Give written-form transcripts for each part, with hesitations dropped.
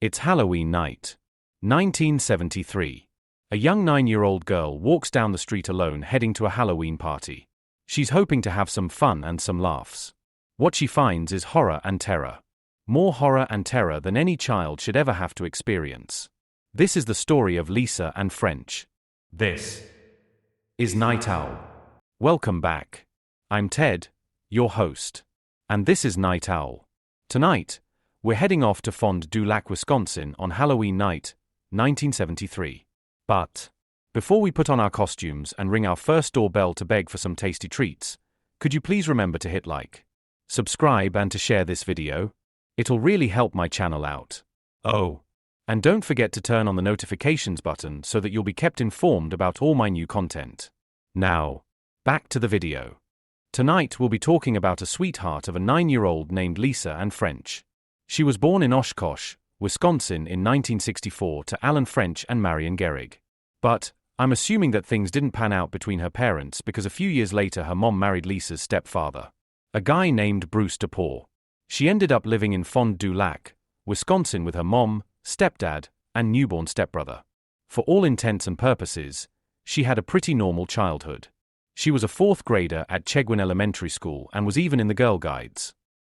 It's Halloween night. 1973. A young 9-year-old girl walks down the street alone heading to a Halloween party. She's hoping to have some fun and some laughs. What she finds is horror and terror. More horror and terror than any child should ever have to experience. This is the story of Lisa and French. This is Night Owl. Welcome back. I'm Ted, your host. And this is Night Owl. Tonight, we're heading off to Fond du Lac, Wisconsin on Halloween night, 1973. But before we put on our costumes and ring our first doorbell to beg for some tasty treats, could you please remember to hit like, subscribe and to share this video? It'll really help my channel out. Oh, and don't forget to turn on the notifications button so that you'll be kept informed about all my new content. Now, back to the video. Tonight we'll be talking about a sweetheart of a 9-year-old named Lisa and French. She was born in Oshkosh, Wisconsin in 1964 to Alan French and Marion Gehrig. But I'm assuming that things didn't pan out between her parents because a few years later her mom married Lisa's stepfather, a guy named Bruce DePaul. She ended up living in Fond du Lac, Wisconsin with her mom, stepdad, and newborn stepbrother. For all intents and purposes, she had a pretty normal childhood. She was a 4th grader at Chegwin Elementary School and was even in the Girl Guides.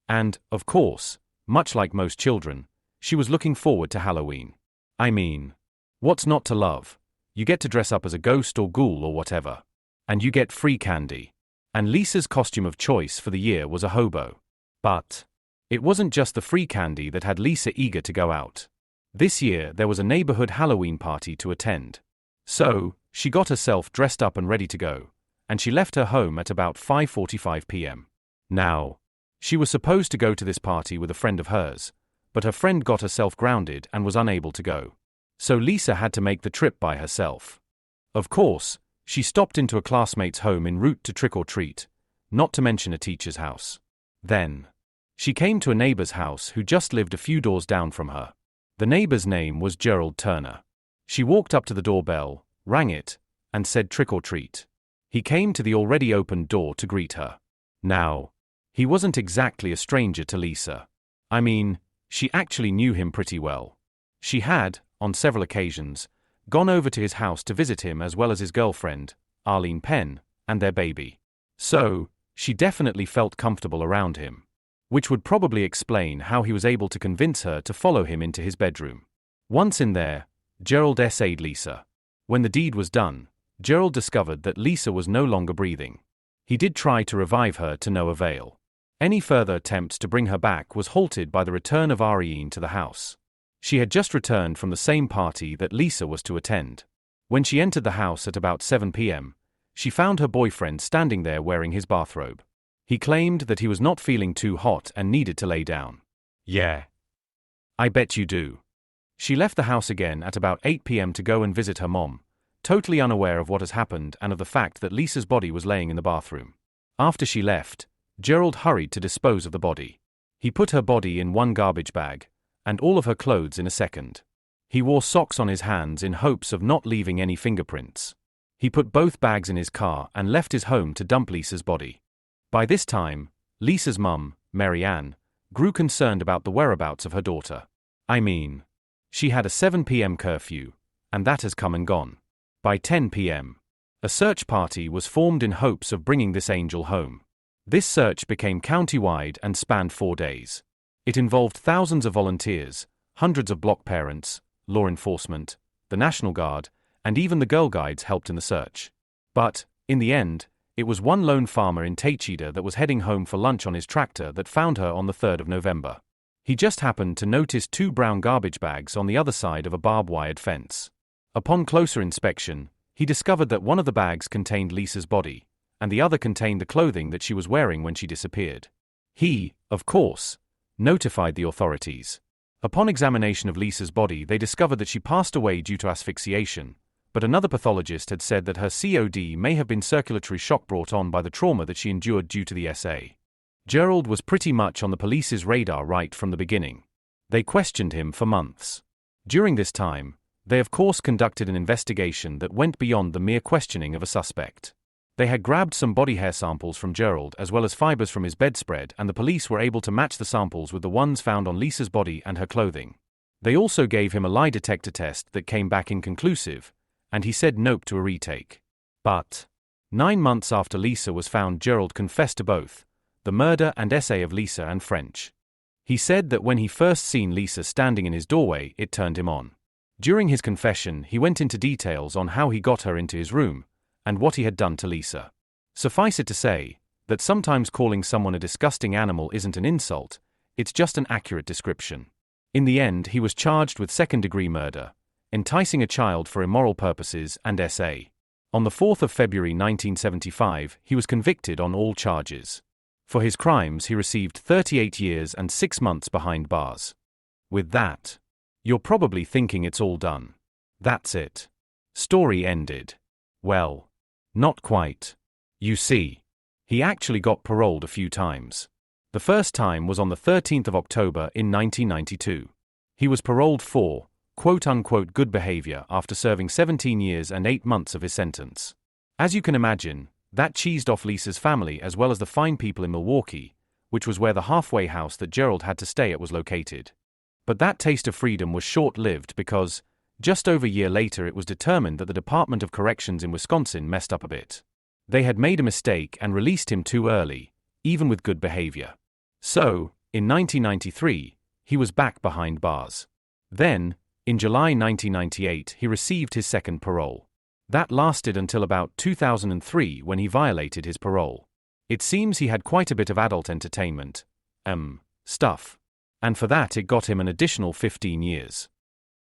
And, of course, much like most children, she was looking forward to Halloween. I mean, what's not to love? You get to dress up as a ghost or ghoul or whatever. And you get free candy. And Lisa's costume of choice for the year was a hobo. But it wasn't just the free candy that had Lisa eager to go out. This year there was a neighborhood Halloween party to attend. So, she got herself dressed up and ready to go, and she left her home at about 5:45 p.m. Now, she was supposed to go to this party with a friend of hers, but her friend got herself grounded and was unable to go. So Lisa had to make the trip by herself. Of course, she stopped into a classmate's home en route to trick or treat, not to mention a teacher's house. Then, she came to a neighbor's house who just lived a few doors down from her. The neighbor's name was Gerald Turner. She walked up to the doorbell, rang it, and said trick or treat. He came to the already opened door to greet her. Now, he wasn't exactly a stranger to Lisa. I mean, she actually knew him pretty well. She had, on several occasions, gone over to his house to visit him as well as his girlfriend, Arlene Penn, and their baby. So, she definitely felt comfortable around him. Which would probably explain how he was able to convince her to follow him into his bedroom. Once in there, Gerald essayed Lisa. When the deed was done, Gerald discovered that Lisa was no longer breathing. He did try to revive her to no avail. Any further attempts to bring her back was halted by the return of Arlene to the house. She had just returned from the same party that Lisa was to attend. When she entered the house at about 7 p.m., she found her boyfriend standing there wearing his bathrobe. He claimed that he was not feeling too hot and needed to lay down. Yeah. I bet you do. She left the house again at about 8 p.m. to go and visit her mom, totally unaware of what has happened and of the fact that Lisa's body was laying in the bathroom. After she left, Gerald hurried to dispose of the body. He put her body in one garbage bag, and all of her clothes in a second. He wore socks on his hands in hopes of not leaving any fingerprints. He put both bags in his car and left his home to dump Lisa's body. By this time, Lisa's mum, Mary Ann, grew concerned about the whereabouts of her daughter. I mean, she had a 7 p.m. curfew, and that has come and gone. By 10 p.m., a search party was formed in hopes of bringing this angel home. This search became county-wide and spanned 4 days. It involved thousands of volunteers, hundreds of block parents, law enforcement, the National Guard, and even the Girl Guides helped in the search. But, in the end, it was one lone farmer in Taycheeder that was heading home for lunch on his tractor that found her on the 3rd of November. He just happened to notice 2 brown garbage bags on the other side of a barbed-wired fence. Upon closer inspection, he discovered that one of the bags contained Lisa's body, and the other contained the clothing that she was wearing when she disappeared. He, of course, notified the authorities. Upon examination of Lisa's body, they discovered that she passed away due to asphyxiation, but another pathologist had said that her COD may have been circulatory shock brought on by the trauma that she endured due to the SA. Gerald was pretty much on the police's radar right from the beginning. They questioned him for months. During this time, they of course conducted an investigation that went beyond the mere questioning of a suspect. They had grabbed some body hair samples from Gerald as well as fibers from his bedspread, and the police were able to match the samples with the ones found on Lisa's body and her clothing. They also gave him a lie detector test that came back inconclusive, and he said nope to a retake. But 9 months after Lisa was found, Gerald confessed to both the murder and essay of Lisa and French. He said that when he first seen Lisa standing in his doorway, it turned him on. During his confession, he went into details on how he got her into his room and what he had done to Lisa. Suffice it to say that sometimes calling someone a disgusting animal isn't an insult, it's just an accurate description. In the end, he was charged with second-degree murder, enticing a child for immoral purposes, and SA. On the 4th of February 1975, he was convicted on all charges. For his crimes, he received 38 years and 6 months behind bars. With that, you're probably thinking it's all done. That's it. Story ended. Well, not quite. You see, he actually got paroled a few times. The first time was on the 13th of October in 1992. He was paroled for, quote-unquote, good behavior after serving 17 years and 8 months of his sentence. As you can imagine, that cheesed off Lisa's family as well as the fine people in Milwaukee, which was where the halfway house that Gerald had to stay at was located. But that taste of freedom was short-lived because, just over a year later, it was determined that the Department of Corrections in Wisconsin messed up a bit. They had made a mistake and released him too early, even with good behavior. So, in 1993, he was back behind bars. Then, in July 1998, he received his second parole. That lasted until about 2003 when he violated his parole. It seems he had quite a bit of adult entertainment, stuff. And for that it got him an additional 15 years.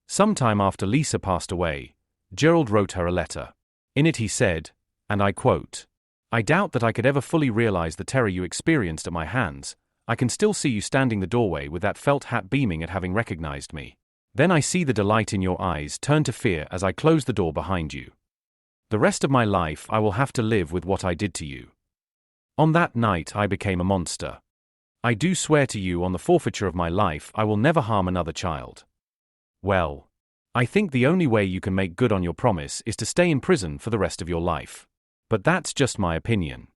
Sometime after Lisa passed away, Gerald wrote her a letter. In it he said, and I quote, "I doubt that I could ever fully realize the terror you experienced at my hands. I can still see you standing the doorway with that felt hat beaming at having recognized me. Then I see the delight in your eyes turn to fear as I close the door behind you. The rest of my life I will have to live with what I did to you. On that night I became a monster. I do swear to you on the forfeiture of my life I will never harm another child." Well, I think the only way you can make good on your promise is to stay in prison for the rest of your life. But that's just my opinion.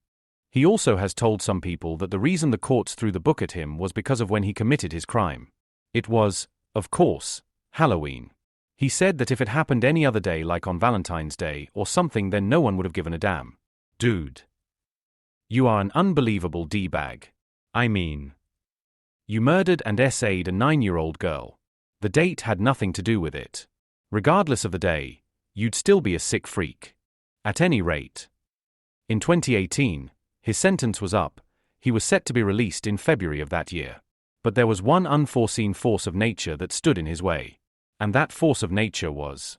He also has told some people that the reason the courts threw the book at him was because of when he committed his crime. It was, of course, Halloween. He said that if it happened any other day, like on Valentine's Day or something, then no one would have given a damn. Dude. You are an unbelievable D-bag. I mean, you murdered and SA'd a 9-year-old girl. The date had nothing to do with it. Regardless of the day, you'd still be a sick freak. At any rate. In 2018, his sentence was up. He was set to be released in February of that year. But there was one unforeseen force of nature that stood in his way. And that force of nature was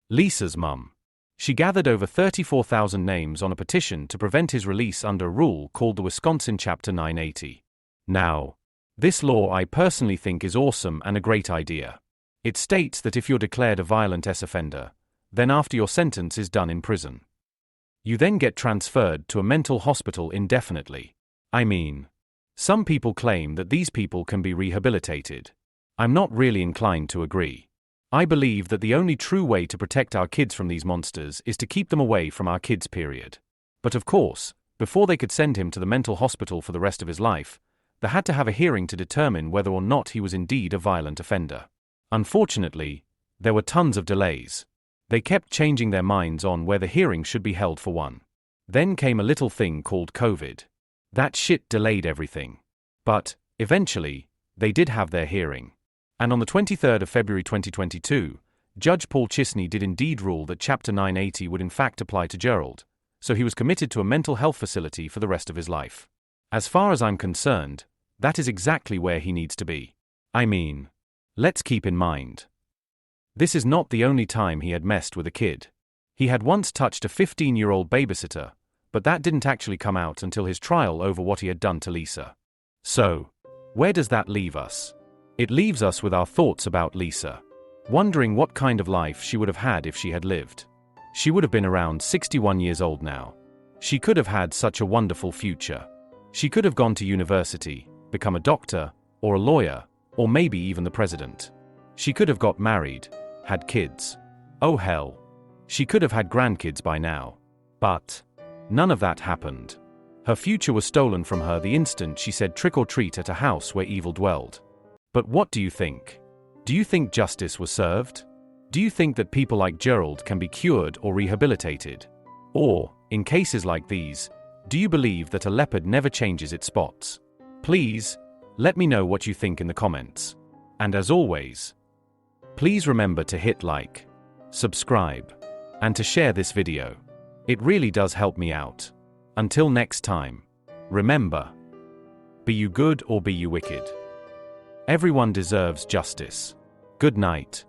Lisa's mum. She gathered over 34,000 names on a petition to prevent his release under a rule called the Wisconsin Chapter 980. Now, this law I personally think is awesome and a great idea. It states that if you're declared a violent offender, then after your sentence is done in prison, you then get transferred to a mental hospital indefinitely. I mean, some people claim that these people can be rehabilitated. I'm not really inclined to agree. I believe that the only true way to protect our kids from these monsters is to keep them away from our kids, period. But of course, before they could send him to the mental hospital for the rest of his life, they had to have a hearing to determine whether or not he was indeed a violent offender. Unfortunately, there were tons of delays. They kept changing their minds on where the hearing should be held for one. Then came a little thing called COVID. That shit delayed everything. But, eventually, they did have their hearing. And on the 23rd of February 2022, Judge Paul Chisney did indeed rule that Chapter 980 would in fact apply to Gerald, so he was committed to a mental health facility for the rest of his life. As far as I'm concerned, that is exactly where he needs to be. I mean, let's keep in mind, this is not the only time he had messed with a kid. He had once touched a 15-year-old babysitter, but that didn't actually come out until his trial over what he had done to Lisa. So, where does that leave us? It leaves us with our thoughts about Lisa, wondering what kind of life she would have had if she had lived. She would have been around 61 years old now. She could have had such a wonderful future. She could have gone to university, become a doctor, or a lawyer, or maybe even the president. She could have got married, had kids. Oh hell. She could have had grandkids by now. But none of that happened. Her future was stolen from her the instant she said trick or treat at a house where evil dwelled. But what do you think? Do you think justice was served? Do you think that people like Gerald can be cured or rehabilitated? Or, in cases like these, do you believe that a leopard never changes its spots? Please, let me know what you think in the comments. And as always, please remember to hit like, subscribe, and to share this video. It really does help me out. Until next time, remember, be you good or be you wicked, everyone deserves justice. Good night.